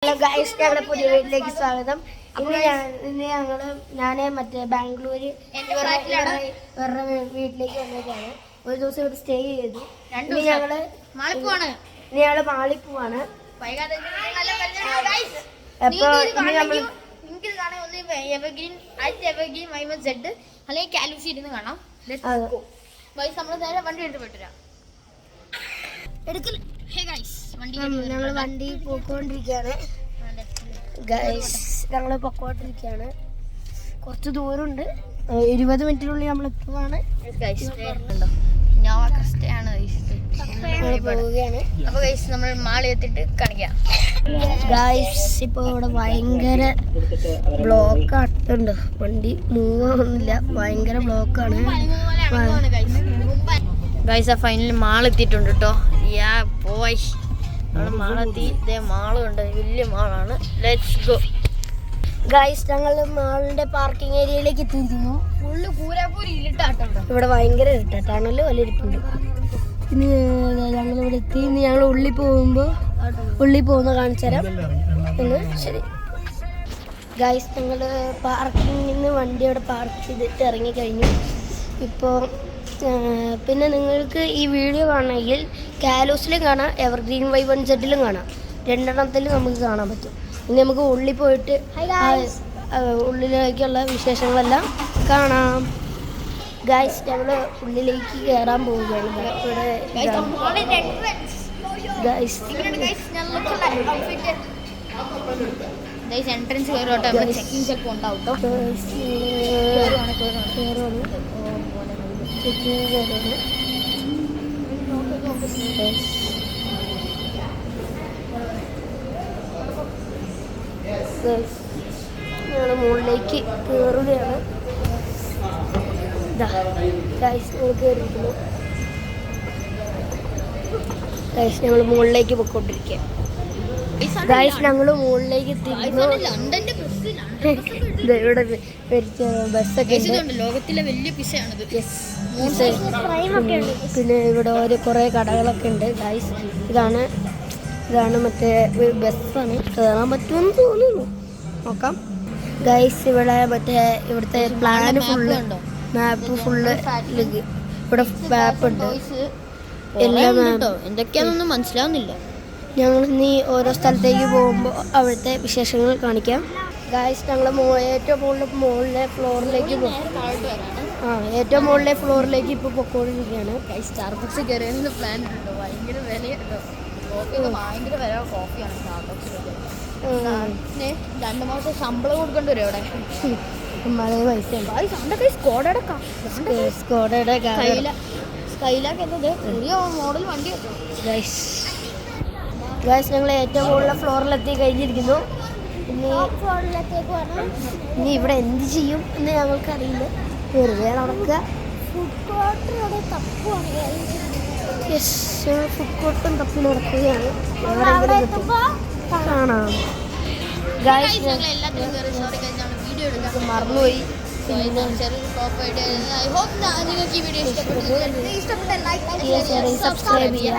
Hello guys, ഞങ്ങളുടെ പുതിയ വീട്ടിലേക്ക് സ്വാഗതം. ഞാൻ മറ്റേ ബാംഗ്ലൂര് വേറെ വീട്ടിലേക്ക് വന്നേക്കാണ്. ഒരു ദിവസം ഇവിടെ സ്റ്റേ ചെയ്തു. ഇനി ഞങ്ങള് മാളിൽ പോവാണ്. അപ്പൊ ഇനി നമ്മൾ അല്ലെങ്കിൽ കാലൂസി ഇരുന്ന് കാണാം. വണ്ടി എടുത്ത് പോയിട്ടരാം. ഞങ്ങൾ വണ്ടി പോയിക്കൊണ്ടിരിക്കുകയാണ് ഞങ്ങൾ പൊക്കോണ്ടിരിക്കുകയാണ്. കുറച്ച് ദൂരമുണ്ട്, 20 മിനിറ്റിനുള്ളിൽ നമ്മൾ എത്തുവാണ്. പോവുകയാണ്. അപ്പൊ ഗൈസ് നമ്മൾ മാളി എത്തിയിട്ട് കാണിക്കാം. ഗൈസ് ഇപ്പോൾ ഇവിടെ ഭയങ്കര ബ്ലോക്കാട്ടുണ്ട്, വണ്ടി മൂവ് ആവുന്നില്ല, ഭയങ്കര ബ്ലോക്കാണ്. ഗൈസ് ആ ഫൈനലി മാൾ എത്തിയിട്ടുണ്ട് കേട്ടോ. യാ പോയ്, നമ്മൾ മാളെത്തി. ഇതേ മാളുണ്ട്, വലിയ മാളാണ്. Let's go. ഗൈസ് ഞങ്ങൾ മാളിന്റെ പാർക്കിംഗ് ഏരിയയിലേക്ക് എത്തിയിരിക്കുന്നു. ഫുള്ള് പൂരാപ്പൂരി ഇരുട്ടാട്ടോ. ഇവിടെ ഭയങ്കര ഇരുട്ടാണല്ലോ, വലിയ ഇരിപ്പുണ്ട്. ഇനി ഞങ്ങളിവിടെ എത്തി. ഇനി ഞങ്ങൾ ഉള്ളിൽ പോകുന്ന കാണിച്ചു തരാം എന്ന്. ശരി ഗൈസ്, ഞങ്ങൾ പാർക്കിങ്ങിൽ നിന്ന് വണ്ടി അവിടെ പാർക്ക് ചെയ്തിട്ട് ഇറങ്ങിക്കഴിഞ്ഞു. ഇപ്പോൾ പിന്നെ നിങ്ങൾക്ക് ഈ വീഡിയോ കാണണമെങ്കിൽ കാലൂസിലും കാണാം, എവർഗ്രീൻ Y1Z കാണാം. രണ്ടെണ്ണത്തിലും നമുക്ക് കാണാൻ പറ്റും. ഇനി നമുക്ക് ഉള്ളിൽ പോയിട്ട് ഉള്ളിലേക്കുള്ള വിശേഷങ്ങളെല്ലാം കാണാം. ഗൈസ് ഞങ്ങൾ ഉള്ളിലേക്ക് കയറാൻ പോവുകയാണ്. ഇവിടെ എൻട്രൻസ് കയറോട്ടെ, ചെക്കിംഗ് ചെക്ക് ഉണ്ടാവും കേട്ടോ. ഞങ്ങൾ മുകളിലേക്ക് കയറുകയാണ്. കയറിയിരിക്കുന്നു. ഗൈസ് ഞങ്ങൾ മുകളിലേക്ക് പോയിക്കൊണ്ടിരിക്കുക. ഗൈസ് ഞങ്ങൾ മുകളിലേക്ക് എത്തിയിരിക്കുന്നു. ഇവിടെ ബസ്സൊക്കെ ലോകത്തിലെ വലിയ പിസയാണിത്. പിന്നെ ഇവിടെ കുറേ കടകളൊക്കെ ഉണ്ട്. ഗൈസ് ഇതാണ് മറ്റേ ബസ്സാണ്. കയറാൻ പറ്റുമെന്ന് തോന്നുന്നു, നോക്കാം. ഗൈസ് ഇവിടുത്തെ പ്ലാന് ഫുള്ള്, മാപ്പ് ഫുള്ള്, ഇവിടെ മാപ്പ് ഉണ്ട്. എല്ലാം എന്തൊക്കെയാണെന്നൊന്നും മനസ്സിലാവുന്നില്ല. ഞങ്ങൾ ഇനി ഓരോ സ്ഥലത്തേക്ക് പോകുമ്പോൾ അവിടുത്തെ വിശേഷങ്ങൾ കാണിക്കാം. ഗൈസ് ഞങ്ങൾ ഏറ്റവും മുകളിലെ ഫ്ലോറിലേക്ക് ഏറ്റവും മുകളിലെ ഫ്ലോറിലേക്ക് ഇപ്പോൾ പൊക്കോണ്ടിരിക്കുകയാണ്. സ്റ്റാർബക്സ് കയറിയ പ്ലാൻ ഉണ്ടോ? ഭയങ്കര വിലയുണ്ടോ? ഭയങ്കര വില കോഫിയാണ് സ്റ്റാർബക്സിലൊക്കെ. 2 മാസം ശമ്പളം കൊടുക്കേണ്ടി വരും അവിടെ. സ്കൈലാക്ക് എന്നത് പുതിയ മോഡൽ വണ്ടി. ഗൈസ് ഞങ്ങൾ ഏറ്റവും മുകളിലെ ഫ്ലോറിലെത്തി കഴിഞ്ഞിരിക്കുന്നു. ഇനി ഇവിടെ എന്ത് ചെയ്യും എന്ന് ഞങ്ങൾക്കറിയില്ല. വെറുതെ നടക്കുക. ഫുഡ് കോർട്ടും തപ്പി നടക്കുകയാണ്. കാണാം. ഗൈസ് മറന്നുപോയി. സബ്സ്ക്രൈബ് ചെയ്യുക.